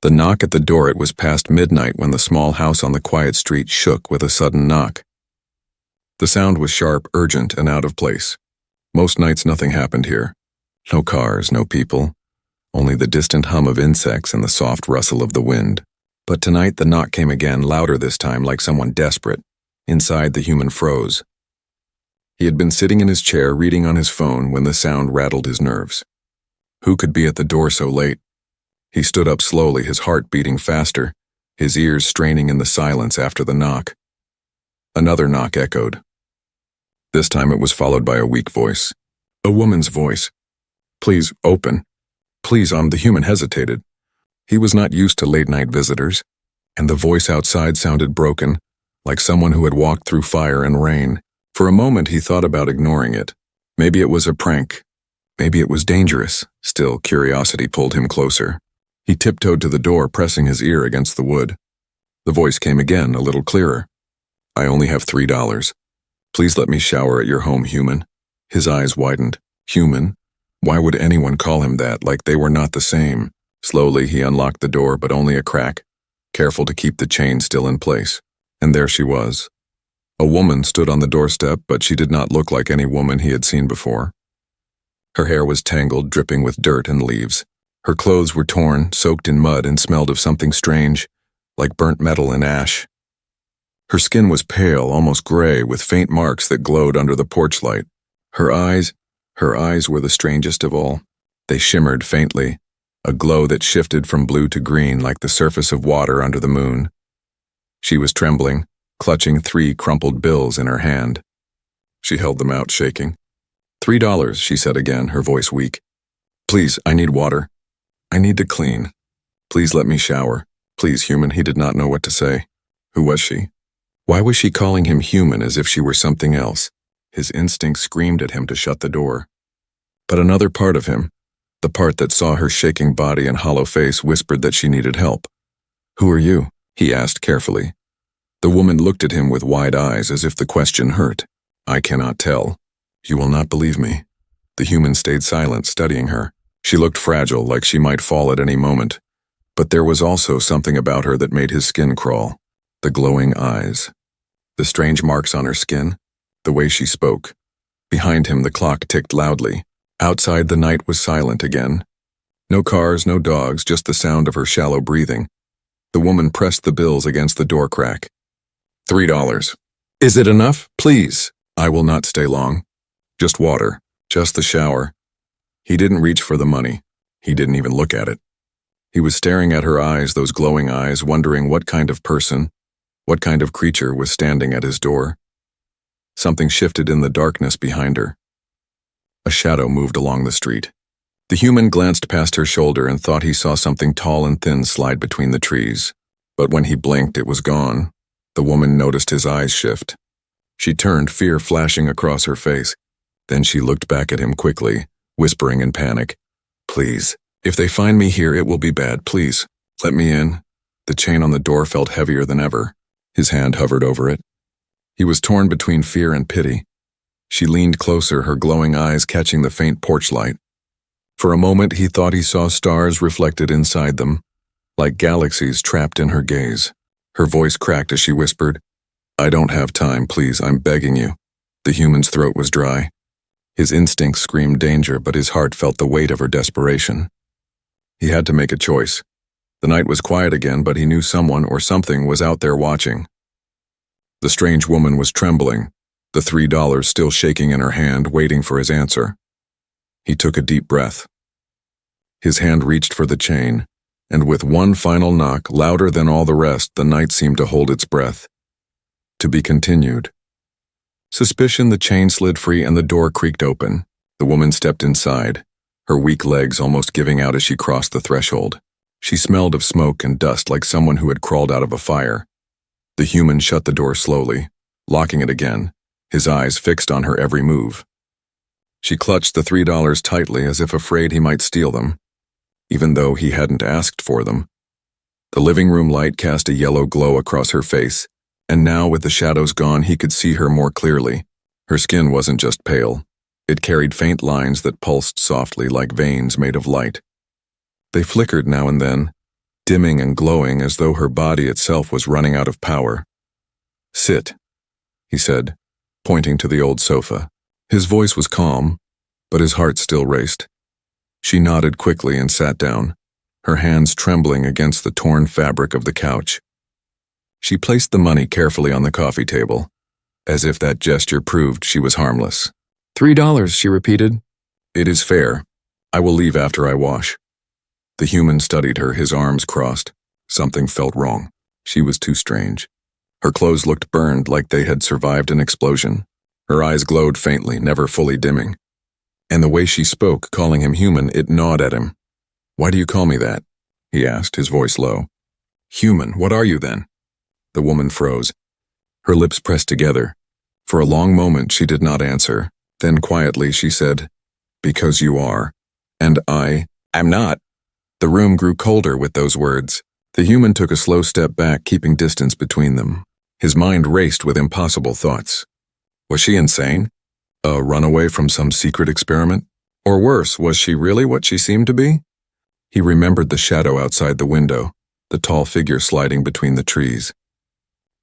The knock at the door. It was past midnight when the small house on the quiet street shook with a sudden knock. The sound was sharp, urgent, and out of place. Most nights nothing happened here. No cars, no people, only the distant hum of insects and the soft rustle of the wind. But tonight the knock came again, louder this time, like someone desperate. Inside, the human froze. He had been sitting in his chair, reading on his phone, when the sound rattled his nerves. Who could be at the door so late? He stood up slowly, his heart beating faster, his ears straining in the silence after the knock. Another knock echoed. This time it was followed by a weak voice. A woman's voice. "Please, open. Please." The human hesitated. He was not used to late-night visitors, and the voice outside sounded broken, like someone who had walked through fire and rain. For a moment he thought about ignoring it. Maybe it was a prank. Maybe it was dangerous. Still, curiosity pulled him closer. He tiptoed to the door, pressing his ear against the wood. The voice came again, a little clearer. "I only have $3. Please let me shower at your home, human." His eyes widened. Human? Why would anyone call him that, like they were not the same? Slowly he unlocked the door, but only a crack, careful to keep the chain still in place. And there she was. A woman stood on the doorstep, but she did not look like any woman he had seen before. Her hair was tangled, dripping with dirt and leaves. Her clothes were torn, soaked in mud, and smelled of something strange, like burnt metal and ash. Her skin was pale, almost gray, with faint marks that glowed under the porch light. Her eyes were the strangest of all. They shimmered faintly, a glow that shifted from blue to green like the surface of water under the moon. She was trembling, clutching 3 crumpled bills in her hand. She held them out, shaking. $3, she said again, her voice weak. "Please, I need water. I need to clean. Please let me shower. Please, human." He did not know what to say. Who was she? Why was she calling him human as if she were something else? His instinct screamed at him to shut the door. But another part of him, the part that saw her shaking body and hollow face, whispered that she needed help. "Who are you?" he asked carefully. The woman looked at him with wide eyes as if the question hurt. "I cannot tell. You will not believe me." The human stayed silent, studying her. She looked fragile, like she might fall at any moment. But there was also something about her that made his skin crawl. The glowing eyes. The strange marks on her skin. The way she spoke. Behind him the clock ticked loudly. Outside the night was silent again. No cars, no dogs, just the sound of her shallow breathing. The woman pressed the bills against the door crack. $3. "Is it enough? Please." "I will not stay long. Just water. Just the shower." He didn't reach for the money. He didn't even look at it. He was staring at her eyes, those glowing eyes, wondering what kind of person, what kind of creature was standing at his door. Something shifted in the darkness behind her. A shadow moved along the street. The human glanced past her shoulder and thought he saw something tall and thin slide between the trees. But when he blinked, it was gone. The woman noticed his eyes shift. She turned, fear flashing across her face. Then she looked back at him quickly, whispering in panic. "Please, if they find me here, it will be bad. Please, let me in." The chain on the door felt heavier than ever. His hand hovered over it. He was torn between fear and pity. She leaned closer, her glowing eyes catching the faint porch light. For a moment he thought he saw stars reflected inside them, like galaxies trapped in her gaze. Her voice cracked as she whispered, "I don't have time, please, I'm begging you." The human's throat was dry. His instincts screamed danger, but his heart felt the weight of her desperation. He had to make a choice. The night was quiet again, but he knew someone or something was out there watching. The strange woman was trembling, the $3 still shaking in her hand, waiting for his answer. He took a deep breath. His hand reached for the chain, and with one final knock, louder than all the rest, the night seemed to hold its breath. To be continued. Suspicion, the chain slid free and the door creaked open. The woman stepped inside, her weak legs almost giving out as she crossed the threshold. She smelled of smoke and dust like someone who had crawled out of a fire. The human shut the door slowly, locking it again, his eyes fixed on her every move. She clutched the $3 tightly as if afraid he might steal them, even though he hadn't asked for them. The living room light cast a yellow glow across her face, and now with the shadows gone he could see her more clearly. Her skin wasn't just pale. It carried faint lines that pulsed softly like veins made of light. They flickered now and then, dimming and glowing as though her body itself was running out of power. "Sit," he said, pointing to the old sofa. His voice was calm, but his heart still raced. She nodded quickly and sat down, her hands trembling against the torn fabric of the couch. She placed the money carefully on the coffee table, as if that gesture proved she was harmless. $3, she repeated. "It is fair. I will leave after I wash." The human studied her, his arms crossed. Something felt wrong. She was too strange. Her clothes looked burned like they had survived an explosion. Her eyes glowed faintly, never fully dimming. And the way she spoke, calling him human, it gnawed at him. "Why do you call me that?" he asked, his voice low. "Human, what are you then?" The woman froze. Her lips pressed together. For a long moment she did not answer. Then quietly she said, "Because you are. And I'm not." The room grew colder with those words. The human took a slow step back, keeping distance between them. His mind raced with impossible thoughts. Was she insane? A runaway from some secret experiment? Or worse, was she really what she seemed to be? He remembered the shadow outside the window, the tall figure sliding between the trees.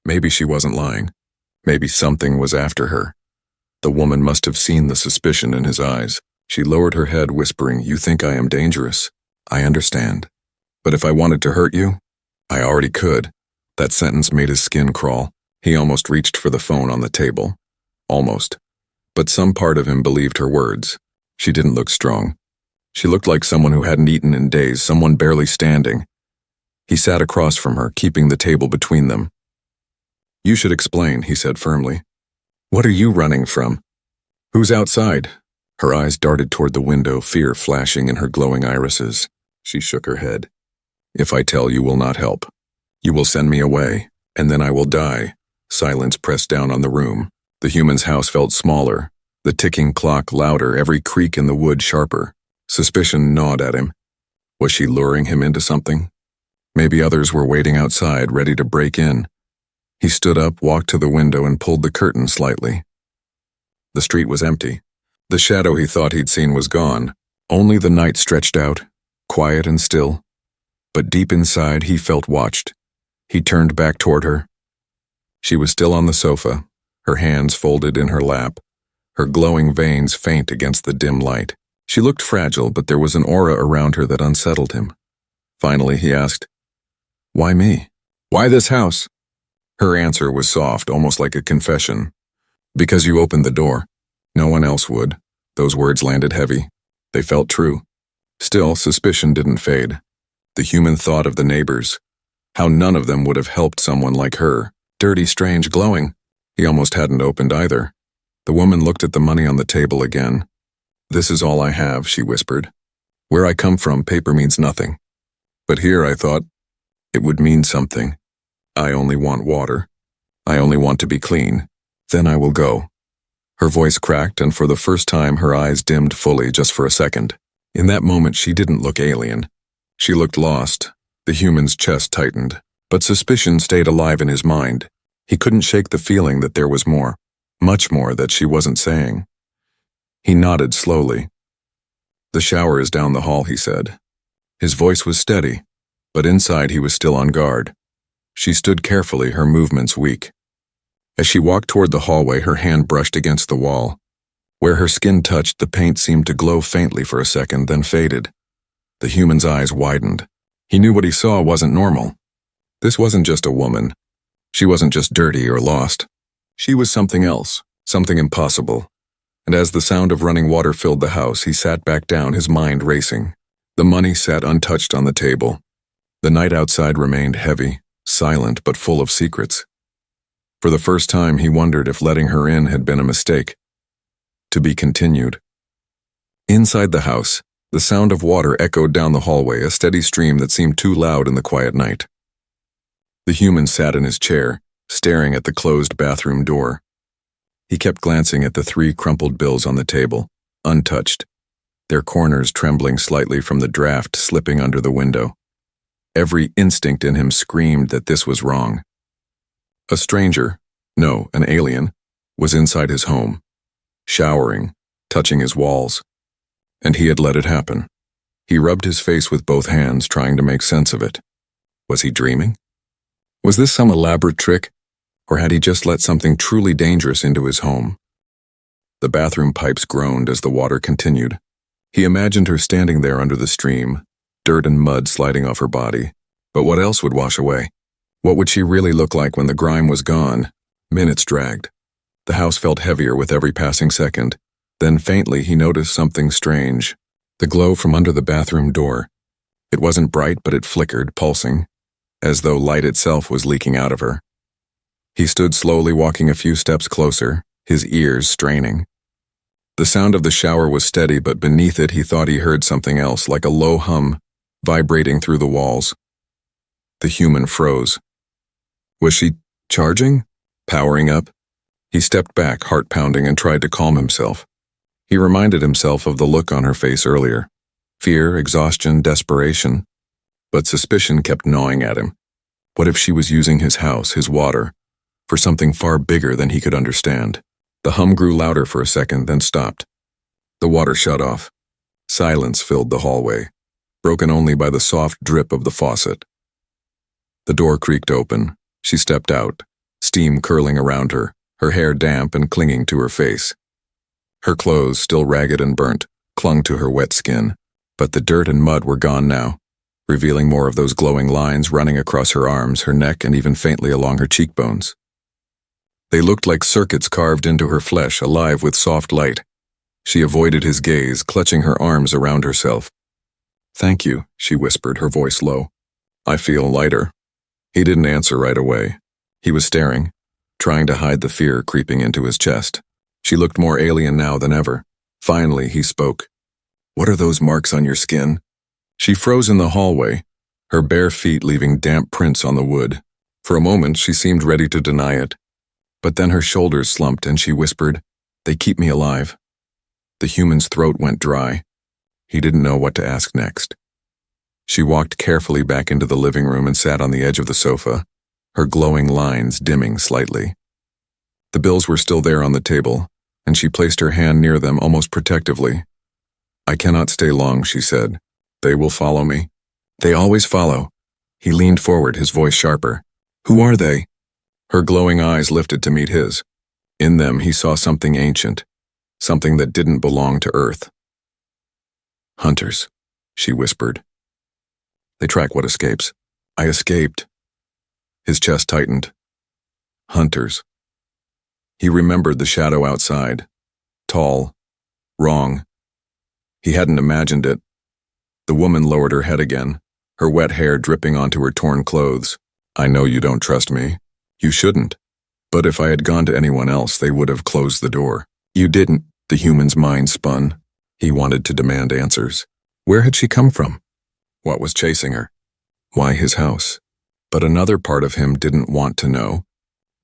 Maybe she wasn't lying. Maybe something was after her. The woman must have seen the suspicion in his eyes. She lowered her head, whispering, "You think I am dangerous? I understand. But if I wanted to hurt you, I already could." That sentence made his skin crawl. He almost reached for the phone on the table. Almost. But some part of him believed her words. She didn't look strong. She looked like someone who hadn't eaten in days, someone barely standing. He sat across from her, keeping the table between them. "You should explain," he said firmly. "What are you running from? Who's outside?" Her eyes darted toward the window, fear flashing in her glowing irises. She shook her head. "If I tell, you will not help. You will send me away, and then I will die." Silence pressed down on the room. The human's house felt smaller, the ticking clock louder, every creak in the wood sharper. Suspicion gnawed at him. Was she luring him into something? Maybe others were waiting outside, ready to break in. He stood up, walked to the window, and pulled the curtain slightly. The street was empty. The shadow he thought he'd seen was gone. Only the night stretched out, quiet and still. But deep inside, he felt watched. He turned back toward her. She was still on the sofa, her hands folded in her lap, her glowing veins faint against the dim light. She looked fragile, but there was an aura around her that unsettled him. Finally, he asked, "Why me? Why this house?" Her answer was soft, almost like a confession. "Because you opened the door. No one else would." Those words landed heavy. They felt true. Still, suspicion didn't fade. The human thought of the neighbors. How none of them would have helped someone like her. Dirty, strange, glowing. He almost hadn't opened either. The woman looked at the money on the table again. "This is all I have," she whispered. "Where I come from, paper means nothing. But here, I thought, it would mean something. I only want water. I only want to be clean. Then I will go." Her voice cracked, and for the first time her eyes dimmed fully, just for a second. In that moment she didn't look alien. She looked lost. The human's chest tightened, but suspicion stayed alive in his mind. He couldn't shake the feeling that there was more, much more that she wasn't saying. He nodded slowly. "The shower is down the hall," he said. His voice was steady, but inside he was still on guard. She stood carefully, her movements weak. As she walked toward the hallway, her hand brushed against the wall. Where her skin touched, the paint seemed to glow faintly for a second, then faded. The human's eyes widened. He knew what he saw wasn't normal. This wasn't just a woman. She wasn't just dirty or lost. She was something else, something impossible. And as the sound of running water filled the house, he sat back down, his mind racing. The money sat untouched on the table. The night outside remained heavy, silent but full of secrets. For the first time, he wondered if letting her in had been a mistake. To be continued. Inside the house, the sound of water echoed down the hallway, a steady stream that seemed too loud in the quiet night. The human sat in his chair, staring at the closed bathroom door. He kept glancing at the 3 crumpled bills on the table, untouched, their corners trembling slightly from the draft slipping under the window. Every instinct in him screamed that this was wrong. A stranger, no, an alien, was inside his home, showering, touching his walls. And he had let it happen. He rubbed his face with both hands, trying to make sense of it. Was he dreaming? Was this some elaborate trick, or had he just let something truly dangerous into his home? The bathroom pipes groaned as the water continued. He imagined her standing there under the stream, dirt and mud sliding off her body. But what else would wash away? What would she really look like when the grime was gone? Minutes dragged. The house felt heavier with every passing second. Then faintly he noticed something strange. The glow from under the bathroom door. It wasn't bright, but it flickered, pulsing, as though light itself was leaking out of her. He stood slowly, walking a few steps closer, his ears straining. The sound of the shower was steady, but beneath it he thought he heard something else, like a low hum, vibrating through the walls. The human froze. Was she charging? Powering up? He stepped back, heart pounding, and tried to calm himself. He reminded himself of the look on her face earlier. Fear, exhaustion, desperation. But suspicion kept gnawing at him. What if she was using his house, his water, for something far bigger than he could understand? The hum grew louder for a second, then stopped. The water shut off. Silence filled the hallway, broken only by the soft drip of the faucet. The door creaked open. She stepped out, steam curling around her, her hair damp and clinging to her face. Her clothes, still ragged and burnt, clung to her wet skin, but the dirt and mud were gone now, revealing more of those glowing lines running across her arms, her neck, and even faintly along her cheekbones. They looked like circuits carved into her flesh, alive with soft light. She avoided his gaze, clutching her arms around herself. "Thank you," she whispered, her voice low. "I feel lighter." He didn't answer right away. He was staring, trying to hide the fear creeping into his chest. She looked more alien now than ever. Finally, he spoke. "What are those marks on your skin?" She froze in the hallway, her bare feet leaving damp prints on the wood. For a moment, she seemed ready to deny it. But then her shoulders slumped and she whispered, "They keep me alive." The human's throat went dry. He didn't know what to ask next. She walked carefully back into the living room and sat on the edge of the sofa, her glowing lines dimming slightly. The bills were still there on the table, and she placed her hand near them almost protectively. "I cannot stay long," she said. "They will follow me." "They always follow." He leaned forward, his voice sharper. "Who are they?" Her glowing eyes lifted to meet his. In them he saw something ancient, something that didn't belong to Earth. "Hunters," she whispered. "They track what escapes." "I escaped." His chest tightened. Hunters. He remembered the shadow outside. Tall. Wrong. He hadn't imagined it. The woman lowered her head again, her wet hair dripping onto her torn clothes. "I know you don't trust me. You shouldn't. But if I had gone to anyone else, they would have closed the door." "You didn't." The human's mind spun. He wanted to demand answers. Where had she come from? What was chasing her? Why his house? But another part of him didn't want to know,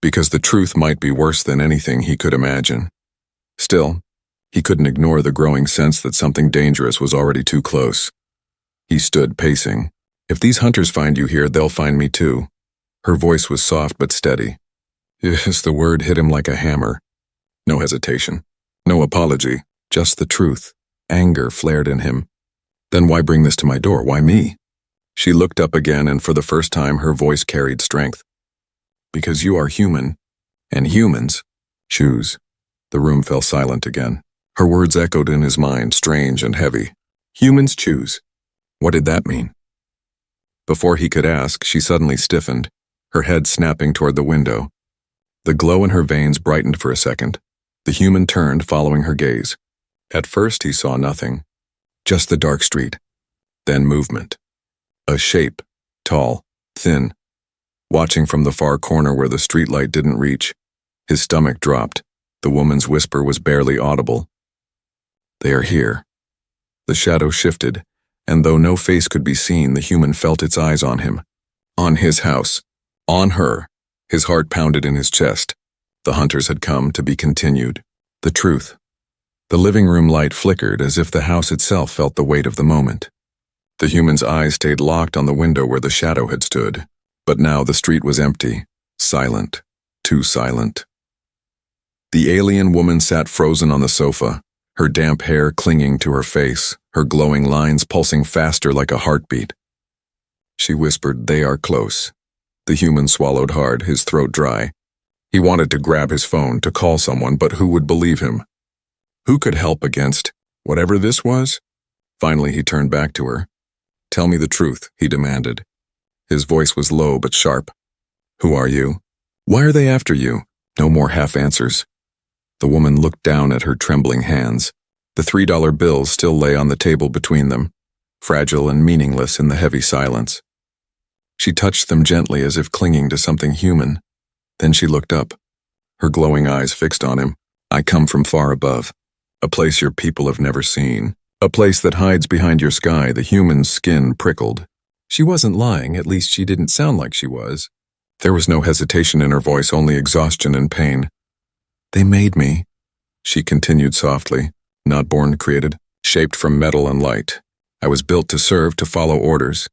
because the truth might be worse than anything he could imagine. Still, he couldn't ignore the growing sense that something dangerous was already too close. He stood pacing. "If these hunters find you here, they'll find me too." Her voice was soft but steady. Yes, the word hit him like a hammer. No hesitation. No apology. Just the truth. Anger flared in him. "Then why bring this to my door? Why me?" She looked up again, and for the first time her voice carried strength. "Because you are human, and humans choose." The room fell silent again. Her words echoed in his mind, strange and heavy. Humans choose. What did that mean? Before he could ask, she suddenly stiffened, her head snapping toward the window. The glow in her veins brightened for a second. The human turned, following her gaze. At first he saw nothing, just the dark street. Then movement. A shape, tall, thin, watching from the far corner where the streetlight didn't reach. His stomach dropped. The woman's whisper was barely audible. "They are here." The shadow shifted, and though no face could be seen, the human felt its eyes on him. On his house. On her. His heart pounded in his chest. The hunters had come, to be continued. The truth. The living room light flickered as if the house itself felt the weight of the moment. The human's eyes stayed locked on the window where the shadow had stood. But now the street was empty. Silent. Too silent. The alien woman sat frozen on the sofa, her damp hair clinging to her face, her glowing lines pulsing faster like a heartbeat. She whispered, "They are close." The human swallowed hard, his throat dry. He wanted to grab his phone, to call someone, but who would believe him? Who could help against whatever this was? Finally, he turned back to her. "Tell me the truth," he demanded. His voice was low but sharp. "Who are you? Why are they after you?" No more half answers. The woman looked down at her trembling hands. The $3 bills still lay on the table between them, fragile and meaningless in the heavy silence. She touched them gently as if clinging to something human. Then she looked up, her glowing eyes fixed on him. "I come from far above, a place your people have never seen, a place that hides behind your sky." The human's skin prickled. She wasn't lying, at least she didn't sound like she was. There was no hesitation in her voice, only exhaustion and pain. "They made me," she continued softly, "not born created, shaped from metal and light. I was built to serve, to follow orders.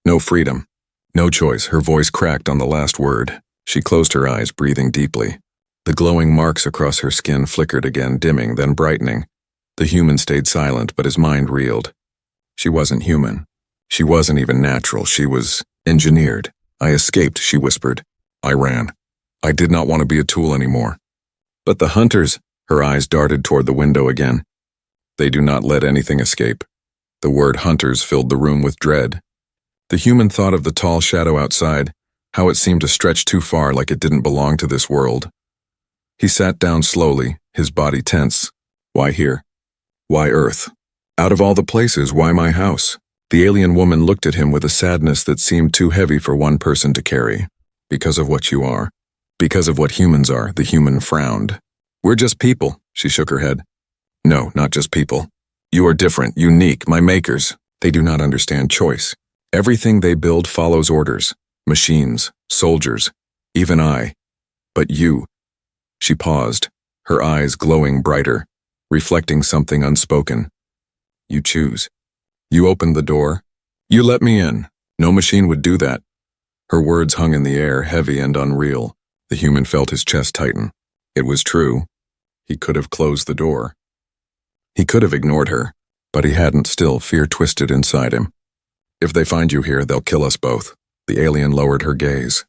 No freedom, no choice." Her voice cracked on the last word. She closed her eyes, breathing deeply. The glowing marks across her skin flickered again, dimming, then brightening. The human stayed silent, but his mind reeled. She wasn't human. She wasn't even natural. She was engineered. "I escaped," she whispered. "I ran. I did not want to be a tool anymore." "But the hunters," her eyes darted toward the window again. "They do not let anything escape." The word hunters filled the room with dread. The human thought of the tall shadow outside, how it seemed to stretch too far, like it didn't belong to this world. He sat down slowly, his body tense. Why here? Why Earth? Out of all the places, why my house? The alien woman looked at him with a sadness that seemed too heavy for one person to carry. "Because of what you are. Because of what humans are," the human frowned. "We're just people," she shook her head. "No, not just people. You are different, unique, my makers. They do not understand choice. Everything they build follows orders. Machines, soldiers, even I. But you." She paused, her eyes glowing brighter, reflecting something unspoken. "You choose. You opened the door. You let me in. No machine would do that." Her words hung in the air, heavy and unreal. The human felt his chest tighten. It was true. He could have closed the door. He could have ignored her, but he hadn't. Still, fear twisted inside him. "If they find you here, they'll kill us both." The alien lowered her gaze.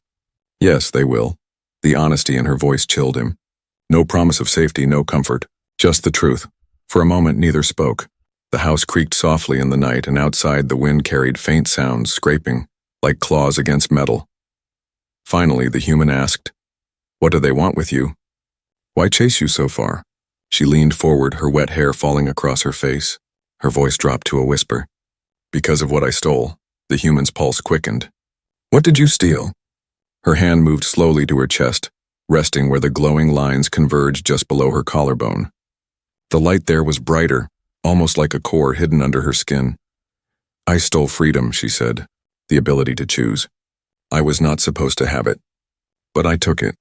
"Yes, they will." The honesty in her voice chilled him. No promise of safety, no comfort, just the truth. For a moment, neither spoke. The house creaked softly in the night, and outside the wind carried faint sounds, scraping, like claws against metal. Finally, the human asked, "What do they want with you? Why chase you so far?" She leaned forward, her wet hair falling across her face. Her voice dropped to a whisper. "Because of what I stole." The human's pulse quickened. "What did you steal?" Her hand moved slowly to her chest, resting where the glowing lines converged just below her collarbone. The light there was brighter, almost like a core hidden under her skin. "I stole freedom," she said, "the ability to choose. I was not supposed to have it, but I took it,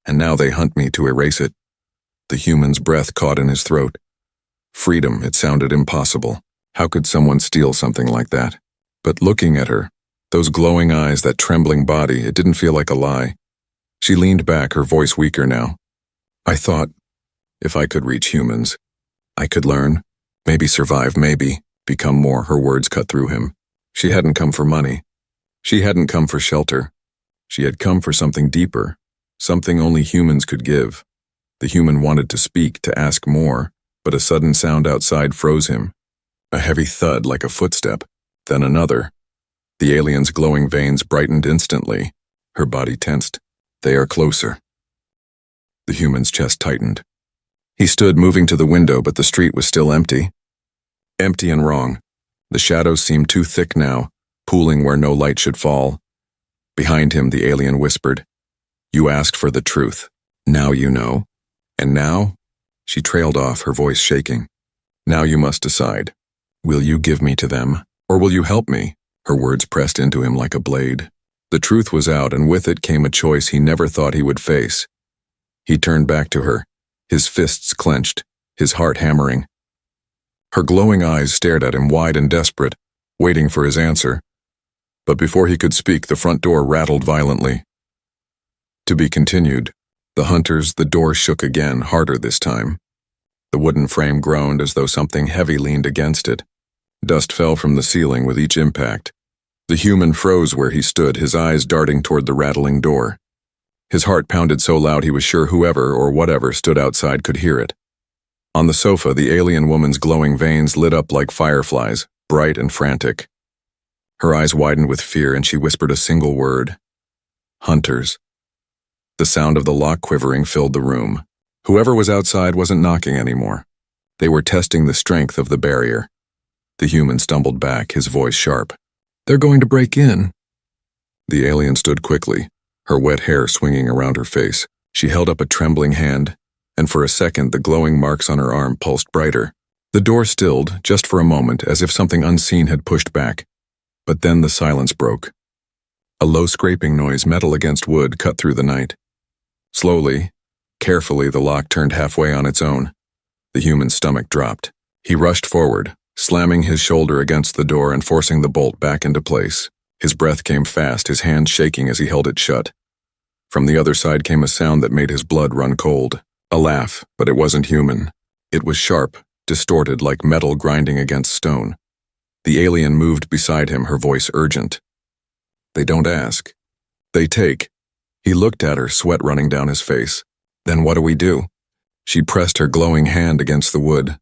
and now they hunt me to erase it." The human's breath caught in his throat. Freedom, it sounded impossible. How could someone steal something like that? But looking at her, those glowing eyes, that trembling body, it didn't feel like a lie. She leaned back, her voice weaker now. "I thought, if I could reach humans, I could learn, maybe survive, maybe become more." Her words cut through him. She hadn't come for money. She hadn't come for shelter. She had come for something deeper, something only humans could give. The human wanted to speak, to ask more, but a sudden sound outside froze him. A heavy thud like a footstep, then another. The alien's glowing veins brightened instantly. Her body tensed. "They are closer." The human's chest tightened. He stood, moving to the window, but the street was still empty. Empty and wrong. The shadows seemed too thick now, pooling where no light should fall. Behind him, the alien whispered, "You asked for the truth. Now you know. And now?" She trailed off, her voice shaking. "Now you must decide. Will you give me to them, or will you help me?" Her words pressed into him like a blade. The truth was out, and with it came a choice he never thought he would face. He turned back to her, his fists clenched, his heart hammering. Her glowing eyes stared at him, wide and desperate, waiting for his answer. But before he could speak, the front door rattled violently. To be continued. The hunters, the door shook again, harder this time. The wooden frame groaned as though something heavy leaned against it. Dust fell from the ceiling with each impact. The human froze where he stood, his eyes darting toward the rattling door. His heart pounded so loud he was sure whoever or whatever stood outside could hear it. On the sofa, the alien woman's glowing veins lit up like fireflies, bright and frantic. Her eyes widened with fear and she whispered a single word. Hunters. The sound of the lock quivering filled the room. Whoever was outside wasn't knocking anymore. They were testing the strength of the barrier. The human stumbled back, his voice sharp. They're going to break in. The alien stood quickly, her wet hair swinging around her face. She held up a trembling hand, and for a second the glowing marks on her arm pulsed brighter. The door stilled, just for a moment, as if something unseen had pushed back. But then the silence broke. A low scraping noise, metal against wood, cut through the night. Slowly, carefully, the lock turned halfway on its own. The human's stomach dropped. He rushed forward, slamming his shoulder against the door and forcing the bolt back into place. His breath came fast, his hand shaking as he held it shut. From the other side came a sound that made his blood run cold. A laugh, but it wasn't human. It was sharp, distorted like metal grinding against stone. The alien moved beside him, her voice urgent. They don't ask. They take. He looked at her, sweat running down his face. Then what do we do? She pressed her glowing hand against the wood.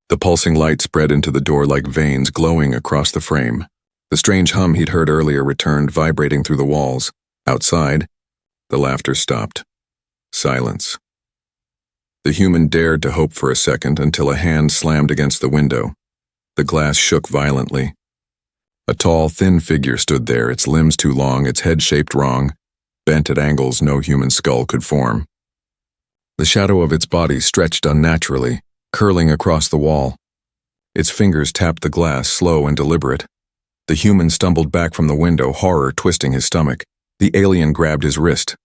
The pulsing light spread into the door like veins glowing across the frame. The strange hum he'd heard earlier returned, vibrating through the walls. Outside, the laughter stopped. Silence. The human dared to hope for a second until a hand slammed against the window. The glass shook violently. A tall, thin figure stood there, its limbs too long, its head shaped wrong, bent at angles no human skull could form. The shadow of its body stretched unnaturally, curling across the wall. Its fingers tapped the glass, slow and deliberate. The human stumbled back from the window, horror twisting his stomach. The alien grabbed his wrist.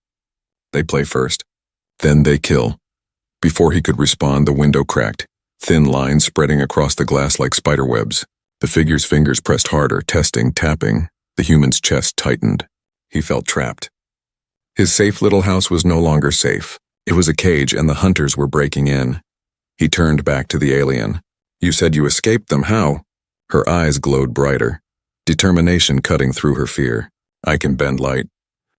They play first. Then they kill. Before he could respond, the window cracked, thin lines spreading across the glass like spiderwebs. The figure's fingers pressed harder, testing, tapping. The human's chest tightened. He felt trapped. His safe little house was no longer safe. It was a cage, and the hunters were breaking in. He turned back to the alien. You said you escaped them, how? Her eyes glowed brighter, determination cutting through her fear. I can bend light.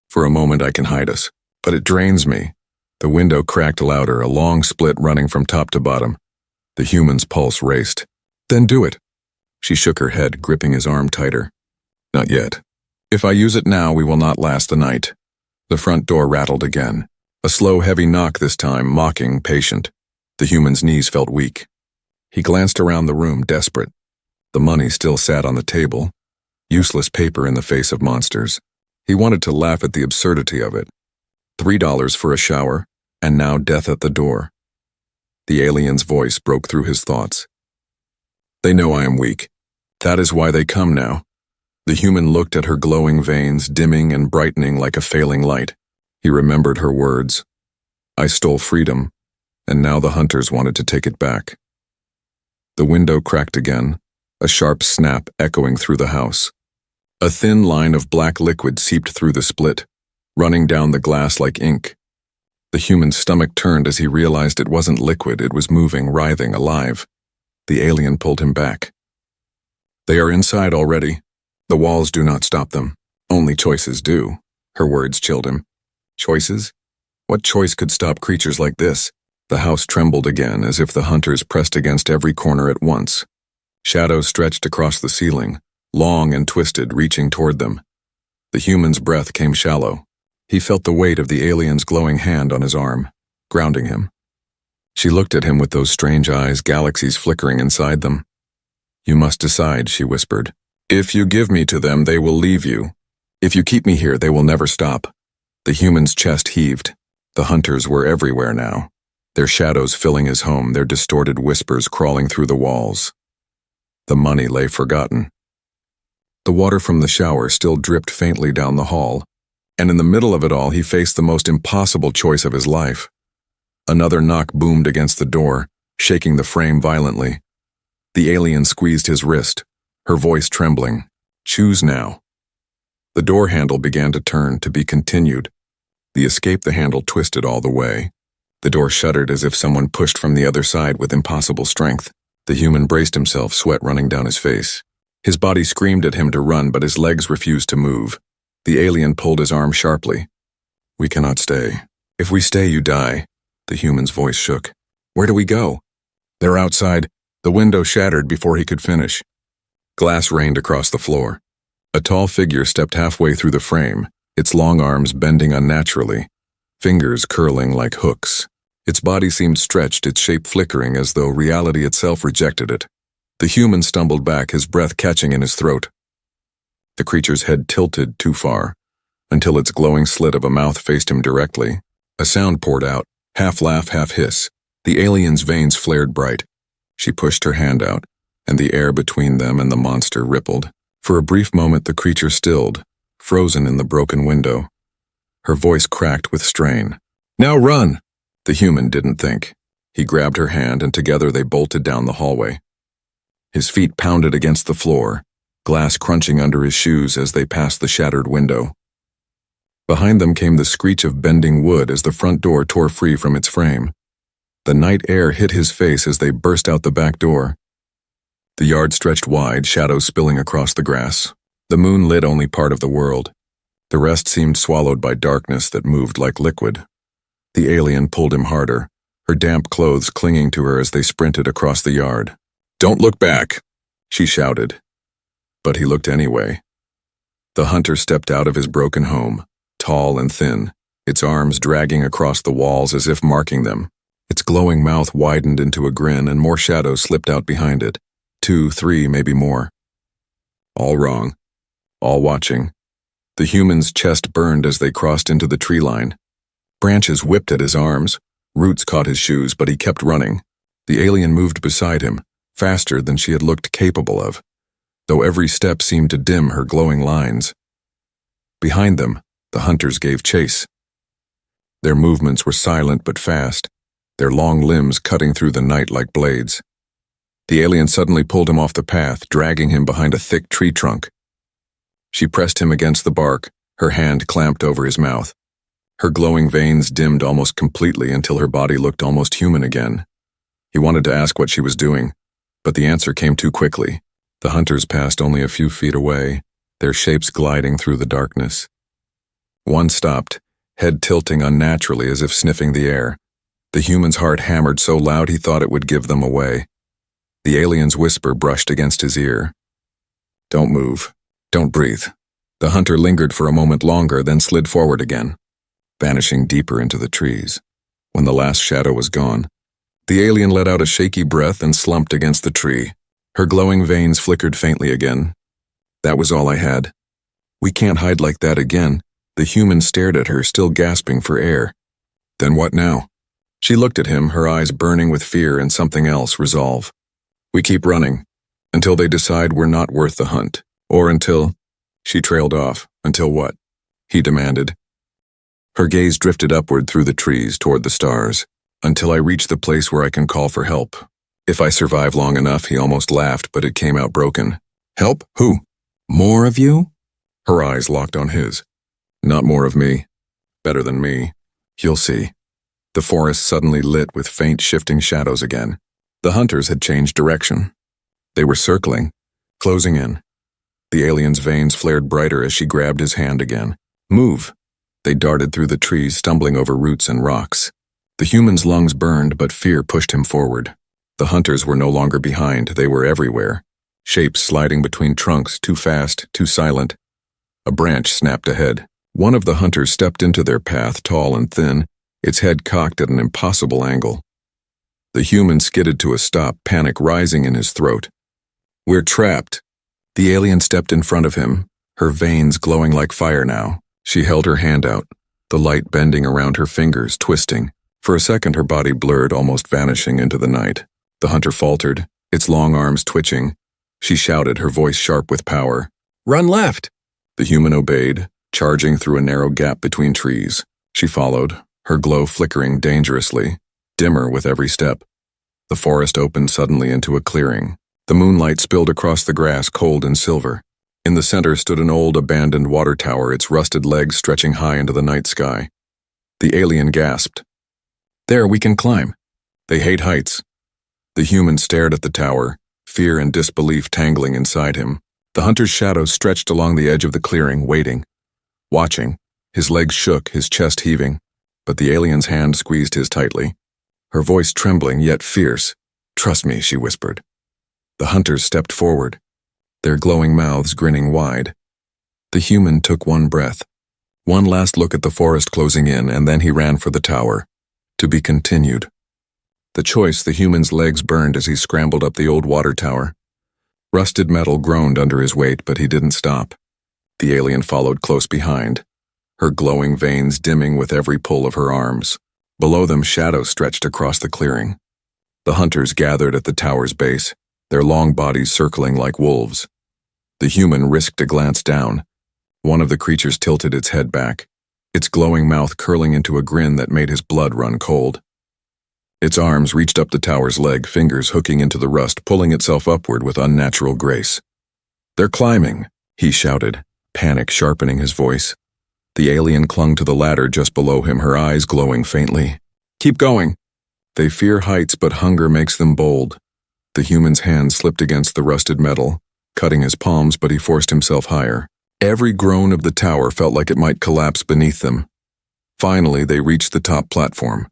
For a moment I can hide us, but it drains me. The window cracked louder, a long split running from top to bottom. The human's pulse raced. Then do it. She shook her head, gripping his arm tighter. Not yet. If I use it now, we will not last the night. The front door rattled again. A slow, heavy knock this time, mocking, patient. The human's knees felt weak. He glanced around the room, desperate. The money still sat on the table, useless paper in the face of monsters. He wanted to laugh at the absurdity of it. $3 for a shower, and now death at the door. The alien's voice broke through his thoughts. They know I am weak. That is why they come now. The human looked at her glowing veins, dimming and brightening like a failing light. He remembered her words. I stole freedom, and now the hunters wanted to take it back. The window cracked again, a sharp snap echoing through the house. A thin line of black liquid seeped through the split, running down the glass like ink. The human's stomach turned as he realized it wasn't liquid, it was moving, writhing, alive. The alien pulled him back. They are inside already. The walls do not stop them. Only choices do. Her words chilled him. Choices? What choice could stop creatures like this? The house trembled again, as if the hunters pressed against every corner at once. Shadows stretched across the ceiling, long and twisted, reaching toward them. The human's breath came shallow. He felt the weight of the alien's glowing hand on his arm, grounding him. She looked at him with those strange eyes, galaxies flickering inside them. You must decide, she whispered. If you give me to them, they will leave you. If you keep me here, they will never stop. The human's chest heaved. The hunters were everywhere now, their shadows filling his home, their distorted whispers crawling through the walls. The money lay forgotten. The water from the shower still dripped faintly down the hall, and in the middle of it all he faced the most impossible choice of his life. Another knock boomed against the door, shaking the frame violently. The alien squeezed his wrist, her voice trembling. Choose now. The door handle began to turn, to be continued. The escape the handle twisted all the way. The door shuddered as if someone pushed from the other side with impossible strength. The human braced himself, sweat running down his face. His body screamed at him to run, but his legs refused to move. The alien pulled his arm sharply. "We cannot stay. If we stay, you die." The human's voice shook. "Where do we go?" "They're outside." The window shattered before he could finish. Glass rained across the floor. A tall figure stepped halfway through the frame, its long arms bending unnaturally, fingers curling like hooks. Its body seemed stretched, its shape flickering as though reality itself rejected it. The human stumbled back, his breath catching in his throat. The creature's head tilted too far, until its glowing slit of a mouth faced him directly. A sound poured out, half laugh, half hiss. The alien's veins flared bright. She pushed her hand out, and the air between them and the monster rippled. For a brief moment the creature stilled, frozen in the broken window. Her voice cracked with strain. "Now run!" The human didn't think. He grabbed her hand, and together they bolted down the hallway. His feet pounded against the floor, glass crunching under his shoes as they passed the shattered window. Behind them came the screech of bending wood as the front door tore free from its frame. The night air hit his face as they burst out the back door. The yard stretched wide, shadows spilling across the grass. The moon lit only part of the world. The rest seemed swallowed by darkness that moved like liquid. The alien pulled him harder, her damp clothes clinging to her as they sprinted across the yard. "Don't look back," she shouted. But he looked anyway. The hunter stepped out of his broken home, tall and thin, its arms dragging across the walls as if marking them. Its glowing mouth widened into a grin, and more shadows slipped out behind it. 2, 3, maybe more. All wrong. All watching. The human's chest burned as they crossed into the tree line. Branches whipped at his arms. Roots caught his shoes, but he kept running. The alien moved beside him, faster than she had looked capable of, though every step seemed to dim her glowing lines. Behind them, the hunters gave chase. Their movements were silent but fast, their long limbs cutting through the night like blades. The alien suddenly pulled him off the path, dragging him behind a thick tree trunk. She pressed him against the bark, her hand clamped over his mouth. Her glowing veins dimmed almost completely until her body looked almost human again. He wanted to ask what she was doing, but the answer came too quickly. The hunters passed only a few feet away, their shapes gliding through the darkness. One stopped, head tilting unnaturally as if sniffing the air. The human's heart hammered so loud he thought it would give them away. The alien's whisper brushed against his ear. "Don't move. Don't breathe." The hunter lingered for a moment longer, then slid forward again, vanishing deeper into the trees. When the last shadow was gone, the alien let out a shaky breath and slumped against the tree. Her glowing veins flickered faintly again. "That was all I had. We can't hide like that again." The human stared at her, still gasping for air. "Then what now?" She looked at him, her eyes burning with fear and something else, resolve. "We keep running, until they decide we're not worth the hunt. Or until—" She trailed off. "Until what?" he demanded. Her gaze drifted upward through the trees toward the stars. "Until I reach the place where I can call for help. If I survive long enough," he almost laughed, but it came out broken. "Help? Who? More of you?" Her eyes locked on his. "Not more of me. Better than me. You'll see." The forest suddenly lit with faint shifting shadows again. The hunters had changed direction. They were circling, closing in. The alien's veins flared brighter as she grabbed his hand again. "Move!" They darted through the trees, stumbling over roots and rocks. The human's lungs burned, but fear pushed him forward. The hunters were no longer behind, they were everywhere. Shapes sliding between trunks, too fast, too silent. A branch snapped ahead. One of the hunters stepped into their path, tall and thin, its head cocked at an impossible angle. The human skidded to a stop, panic rising in his throat. "We're trapped." The alien stepped in front of him, her veins glowing like fire now. She held her hand out, the light bending around her fingers, twisting. For a second her body blurred, almost vanishing into the night. The hunter faltered, its long arms twitching. She shouted, her voice sharp with power. "Run left!" The human obeyed, charging through a narrow gap between trees. She followed, her glow flickering dangerously, dimmer with every step. The forest opened suddenly into a clearing. The moonlight spilled across the grass, cold and silver. In the center stood an old, abandoned water tower, its rusted legs stretching high into the night sky. The alien gasped. "There, we can climb." "They hate heights." The human stared at the tower, fear and disbelief tangling inside him. The hunter's shadow stretched along the edge of the clearing, waiting, watching. His legs shook, his chest heaving, but the alien's hand squeezed his tightly. Her voice trembling yet fierce. "Trust me," she whispered. The hunters stepped forward, their glowing mouths grinning wide. The human took one breath, one last look at the forest closing in, and then he ran for the tower. To be continued. The choice, the human's legs burned as he scrambled up the old water tower. Rusted metal groaned under his weight, but he didn't stop. The alien followed close behind, her glowing veins dimming with every pull of her arms. Below them, shadows stretched across the clearing. The hunters gathered at the tower's base, their long bodies circling like wolves. The human risked a glance down. One of the creatures tilted its head back, its glowing mouth curling into a grin that made his blood run cold. Its arms reached up the tower's leg, fingers hooking into the rust, pulling itself upward with unnatural grace. "They're climbing," he shouted, panic sharpening his voice. The alien clung to the ladder just below him, her eyes glowing faintly. "Keep going." They fear heights, but hunger makes them bold. The human's hand slipped against the rusted metal, cutting his palms, but he forced himself higher. Every groan of the tower felt like it might collapse beneath them. Finally, they reached the top platform.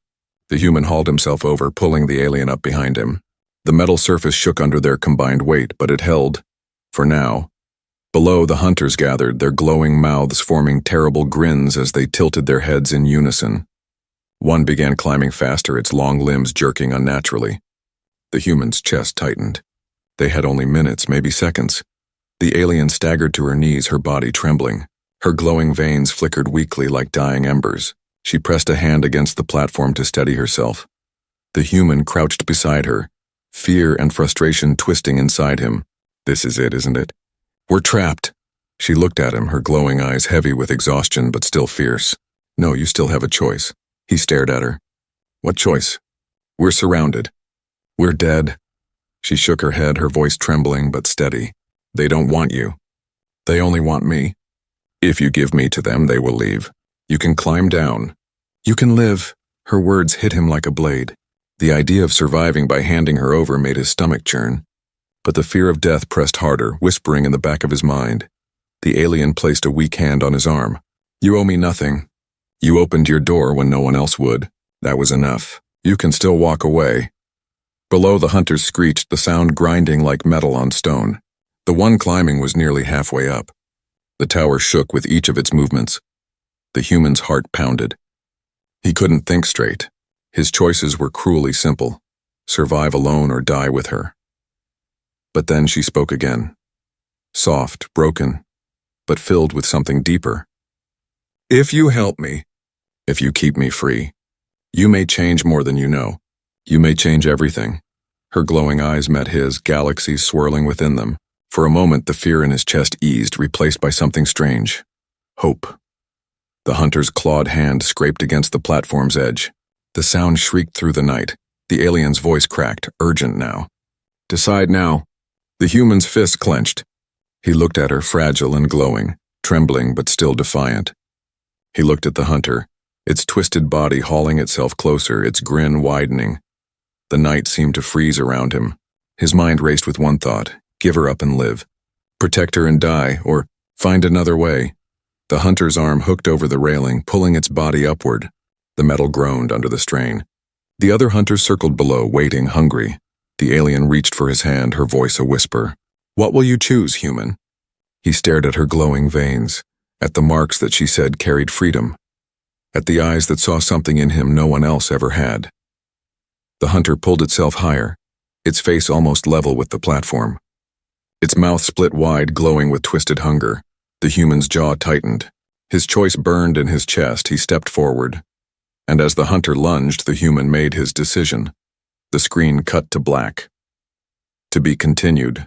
The human hauled himself over, pulling the alien up behind him. The metal surface shook under their combined weight, but it held, for now. Below, the hunters gathered, their glowing mouths forming terrible grins as they tilted their heads in unison. One began climbing faster, its long limbs jerking unnaturally. The human's chest tightened. They had only minutes, maybe seconds. The alien staggered to her knees, her body trembling. Her glowing veins flickered weakly like dying embers. She pressed a hand against the platform to steady herself. The human crouched beside her, fear and frustration twisting inside him. "This is it, isn't it? We're trapped." She looked at him, her glowing eyes heavy with exhaustion but still fierce. "No, you still have a choice." He stared at her. "What choice?" "We're surrounded. We're dead." She shook her head, her voice trembling but steady. "They don't want you. They only want me. If you give me to them, they will leave. You can climb down. You can live." Her words hit him like a blade. The idea of surviving by handing her over made his stomach churn. But the fear of death pressed harder, whispering in the back of his mind. The alien placed a weak hand on his arm. "You owe me nothing. You opened your door when no one else would. That was enough. You can still walk away." Below, the hunters screeched, the sound grinding like metal on stone. The one climbing was nearly halfway up. The tower shook with each of its movements. The human's heart pounded. He couldn't think straight. His choices were cruelly simple: survive alone or die with her. But then she spoke again. Soft, broken, but filled with something deeper. "If you help me, if you keep me free, you may change more than you know. You may change everything." Her glowing eyes met his, galaxies swirling within them. For a moment, the fear in his chest eased, replaced by something strange. Hope. The hunter's clawed hand scraped against the platform's edge. The sound shrieked through the night. The alien's voice cracked, urgent now. "Decide now." The human's fist clenched. He looked at her, fragile and glowing, trembling but still defiant. He looked at the hunter, its twisted body hauling itself closer, its grin widening. The night seemed to freeze around him. His mind raced with one thought: give her up and live. Protect her and die, or find another way. The hunter's arm hooked over the railing, pulling its body upward. The metal groaned under the strain. The other hunters circled below, waiting, hungry. The alien reached for his hand, her voice a whisper. "What will you choose, human?" He stared at her glowing veins, at the marks that she said carried freedom, at the eyes that saw something in him no one else ever had. The hunter pulled itself higher, its face almost level with the platform. Its mouth split wide, glowing with twisted hunger. The human's jaw tightened. His choice burned in his chest. He stepped forward. And as the hunter lunged, the human made his decision. The screen cut to black. To be continued.